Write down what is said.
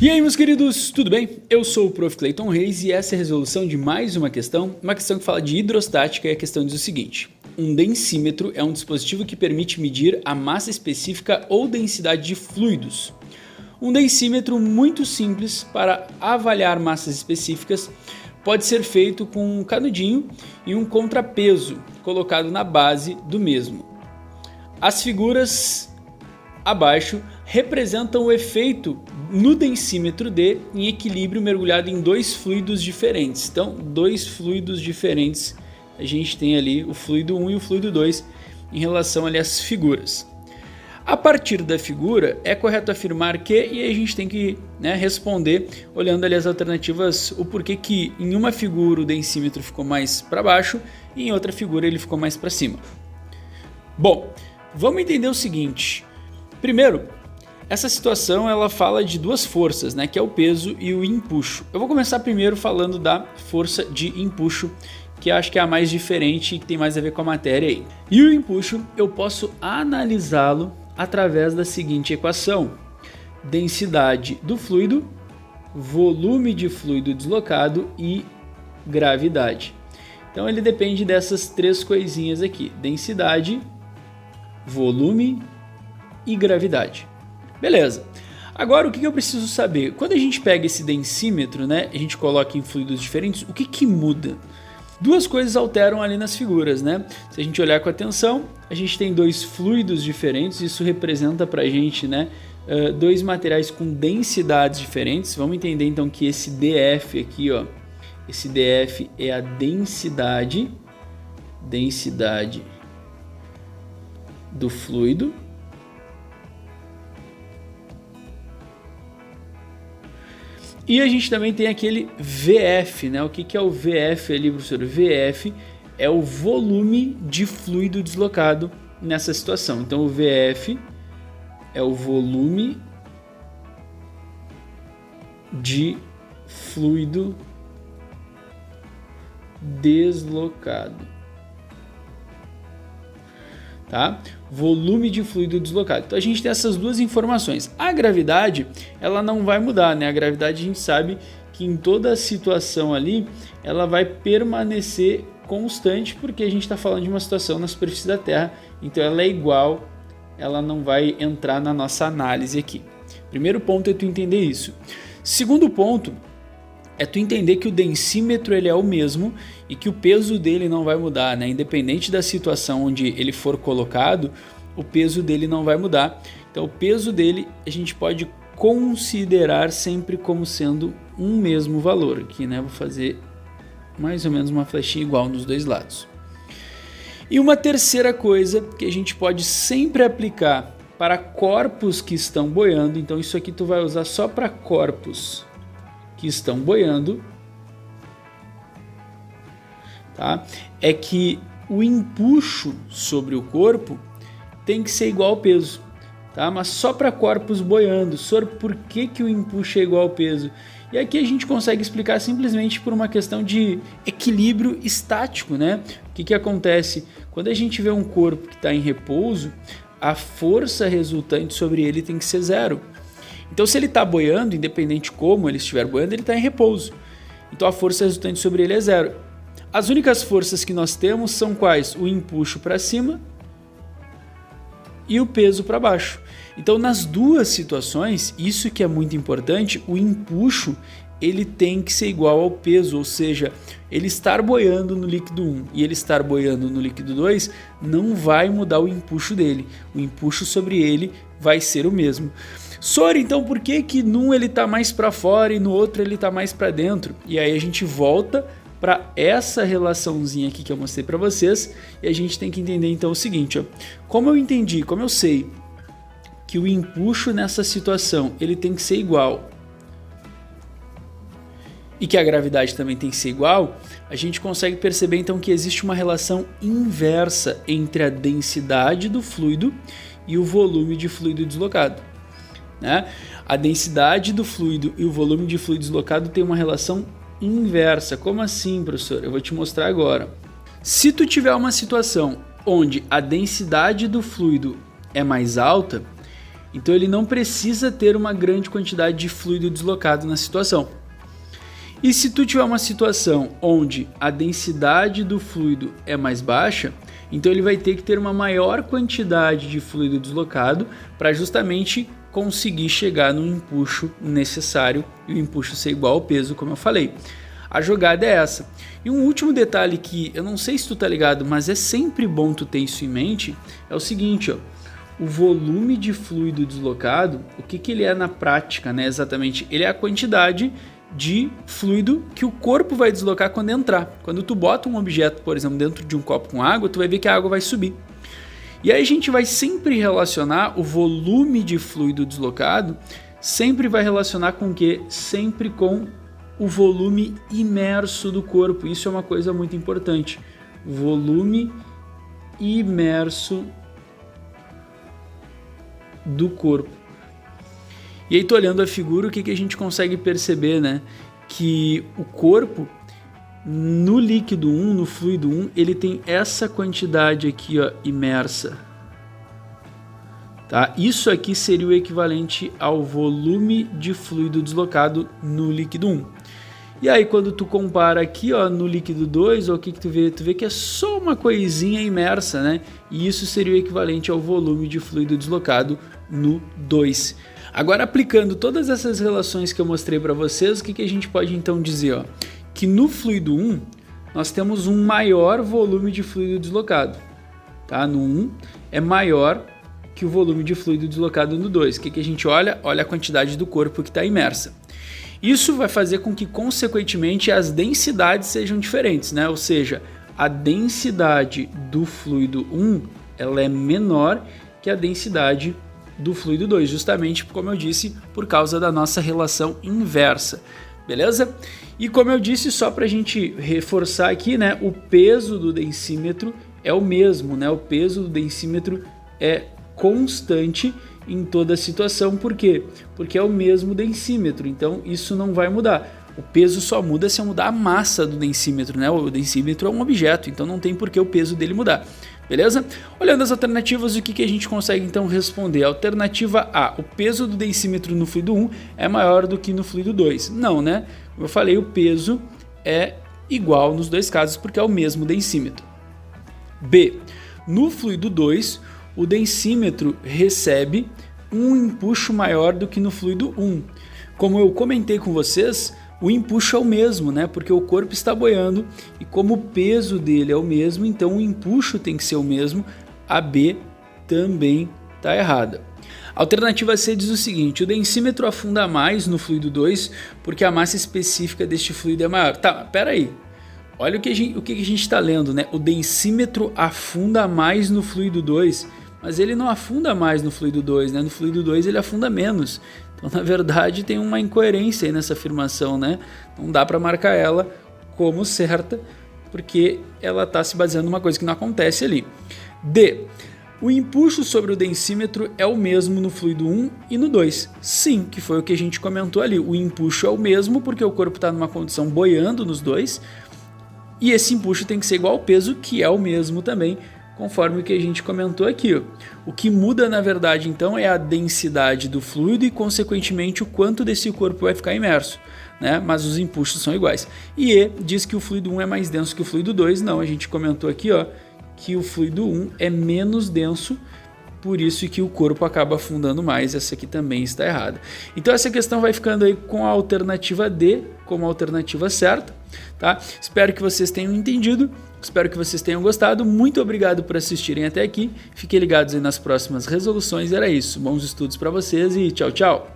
E aí, meus queridos, tudo bem? Eu sou o Prof. Clayton Reis e essa é a resolução de mais uma questão que fala de hidrostática, e a questão diz o seguinte: um densímetro é um dispositivo que permite medir a massa específica ou densidade de fluidos. Um densímetro muito simples para avaliar massas específicas pode ser feito com um canudinho e um contrapeso colocado na base do mesmo. As figuras abaixo representam o efeito no densímetro D em equilíbrio mergulhado em dois fluidos diferentes. Então, dois fluidos diferentes, a gente tem ali o fluido 1 e o fluido 2 em relação ali às figuras. A partir da figura, é correto afirmar que, e aí a gente tem que responder olhando ali as alternativas, o porquê que em uma figura o densímetro ficou mais para baixo e em outra figura ele ficou mais para cima. Bom, vamos entender o seguinte. Primeiro, essa situação ela fala de duas forças, que é o peso e o empuxo. Eu vou começar primeiro falando da força de empuxo, que acho que é a mais diferente e que tem mais a ver com a matéria aí. E o empuxo eu posso analisá-lo através da seguinte equação: densidade do fluido, volume de fluido deslocado e gravidade. Então ele depende dessas três coisinhas aqui: densidade, volume e gravidade. Beleza. Agora o que eu preciso saber? Quando a gente pega esse densímetro, a gente coloca em fluidos diferentes, o que muda? Duas coisas alteram ali nas figuras, Se a gente olhar com atenção, a gente tem dois fluidos diferentes, isso representa pra gente, dois materiais com densidades diferentes. Vamos entender então que esse DF aqui, ó, esse DF é a densidade do fluido. E a gente também tem aquele VF, O que é o VF ali, professor? O VF é o volume de fluido deslocado nessa situação. Então o VF é o volume de fluido deslocado. Tá? Volume de fluido deslocado. Então a gente tem essas duas informações. A gravidade, ela não vai mudar, A gravidade a gente sabe que em toda a situação ali, ela vai permanecer constante, porque a gente está falando de uma situação na superfície da Terra, então ela é igual, ela não vai entrar na nossa análise aqui. Primeiro ponto é tu entender isso. Segundo ponto é tu entender que o densímetro ele é o mesmo e que o peso dele não vai mudar, Independente da situação onde ele for colocado, o peso dele não vai mudar. Então o peso dele a gente pode considerar sempre como sendo um mesmo valor. Aqui, Vou fazer mais ou menos uma flechinha igual nos dois lados. E uma terceira coisa que a gente pode sempre aplicar para corpos que estão boiando, então isso aqui tu vai usar só para corpos que estão boiando, tá? É que o empuxo sobre o corpo tem que ser igual ao peso, tá? Mas só para corpos boiando. Sor, por que o empuxo é igual ao peso? E aqui a gente consegue explicar simplesmente por uma questão de equilíbrio estático, O que acontece? Quando a gente vê um corpo que está em repouso, a força resultante sobre ele tem que ser zero. Então se ele está boiando, independente como ele estiver boiando, ele está em repouso. Então a força resultante sobre ele é zero. As únicas forças que nós temos são quais? O empuxo para cima e o peso para baixo. Então nas duas situações, isso que é muito importante, o empuxo ele tem que ser igual ao peso, ou seja, ele estar boiando no líquido 1 e ele estar boiando no líquido 2 não vai mudar o empuxo dele. O empuxo sobre ele vai ser o mesmo. Sor, então por que num ele está mais para fora e no outro ele está mais para dentro? E aí a gente volta para essa relaçãozinha aqui que eu mostrei para vocês e a gente tem que entender então o seguinte, como eu sei que o empuxo nessa situação ele tem que ser igual e que a gravidade também tem que ser igual, a gente consegue perceber então que existe uma relação inversa entre a densidade do fluido e o volume de fluido deslocado. A densidade do fluido e o volume de fluido deslocado tem uma relação inversa. Como assim, professor? Eu vou te mostrar agora. Se tu tiver uma situação onde a densidade do fluido é mais alta, Então ele não precisa ter uma grande quantidade de fluido deslocado na situação. E se tu tiver uma situação onde a densidade do fluido é mais baixa, então ele vai ter que ter uma maior quantidade de fluido deslocado para justamente conseguir chegar no empuxo necessário e o empuxo ser igual ao peso, como eu falei. A jogada é essa. E um último detalhe que eu não sei se tu tá ligado, mas é sempre bom tu ter isso em mente, é o seguinte, ó. O volume de fluido deslocado, o que ele é na prática, né? Exatamente, ele é a quantidade de fluido que o corpo vai deslocar quando entrar. Quando tu bota um objeto, por exemplo, dentro de um copo com água, tu vai ver que a água vai subir. E aí a gente vai sempre relacionar o volume de fluido deslocado, sempre vai relacionar com o quê? Sempre com o volume imerso do corpo. Isso é uma coisa muito importante. Volume imerso do corpo. E aí, tô olhando a figura, o que a gente consegue perceber, né? Que o corpo, no líquido 1, no fluido 1, ele tem essa quantidade aqui, ó, imersa. Tá? Isso aqui seria o equivalente ao volume de fluido deslocado no líquido 1. E aí, quando tu compara aqui, ó, no líquido 2, ó, o que tu vê? Tu vê que é só uma coisinha imersa, né? E isso seria o equivalente ao volume de fluido deslocado no 2. Agora, aplicando todas essas relações que eu mostrei para vocês, o que a gente pode então dizer? Ó? Que no fluido 1, nós temos um maior volume de fluido deslocado. Tá? No 1 é maior que o volume de fluido deslocado no 2. O que a gente olha? Olha a quantidade do corpo que está imersa. Isso vai fazer com que, consequentemente, as densidades sejam diferentes, né? Ou seja, a densidade do fluido 1 ela é menor que a densidade do fluido 2, justamente, como eu disse, por causa da nossa relação inversa, beleza? E como eu disse, só para a gente reforçar aqui, né, o peso do densímetro é o mesmo, né? O peso do densímetro é constante em toda a situação. Por quê? Porque é o mesmo densímetro, então isso não vai mudar. O peso só muda se eu mudar a massa do densímetro, né? O densímetro é um objeto, então não tem por que o peso dele mudar. Beleza? Olhando as alternativas, o que a gente consegue então responder? Alternativa A, o peso do densímetro no fluido 1 é maior do que no fluido 2. Não, né? Como eu falei, o peso é igual nos dois casos porque é o mesmo densímetro. B, no fluido 2, o densímetro recebe um empuxo maior do que no fluido 1. Como eu comentei com vocês, o empuxo é o mesmo, né? Porque o corpo está boiando e como o peso dele é o mesmo, então o empuxo tem que ser o mesmo. A B também está errada. A alternativa C diz o seguinte: o densímetro afunda mais no fluido 2 porque a massa específica deste fluido é maior. Tá, pera aí. Olha o que a gente está lendo, né? O densímetro afunda mais no fluido 2, mas ele não afunda mais no fluido 2, né? No fluido 2 ele afunda menos. Então, na verdade, tem uma incoerência aí nessa afirmação, né? Não dá para marcar ela como certa, porque ela está se baseando numa coisa que não acontece ali. D. O empuxo sobre o densímetro é o mesmo no fluido 1 e no 2. Sim, que foi o que a gente comentou ali. O empuxo é o mesmo porque o corpo está numa condição boiando nos dois, e esse empuxo tem que ser igual ao peso, que é o mesmo também, conforme o que a gente comentou aqui. Ó. O que muda, na verdade, então, é a densidade do fluido e, consequentemente, o quanto desse corpo vai ficar imerso, né? Mas os empuxos são iguais. E E diz que o fluido 1 é mais denso que o fluido 2. Não, a gente comentou aqui, ó, que o fluido 1 é menos denso, por isso que o corpo acaba afundando mais. Essa aqui também está errada. Então essa questão vai ficando aí com a alternativa D como a alternativa certa, tá? Espero que vocês tenham entendido, espero que vocês tenham gostado. Muito obrigado por assistirem até aqui. Fiquem ligados aí nas próximas resoluções. Era isso. Bons estudos para vocês e tchau, tchau!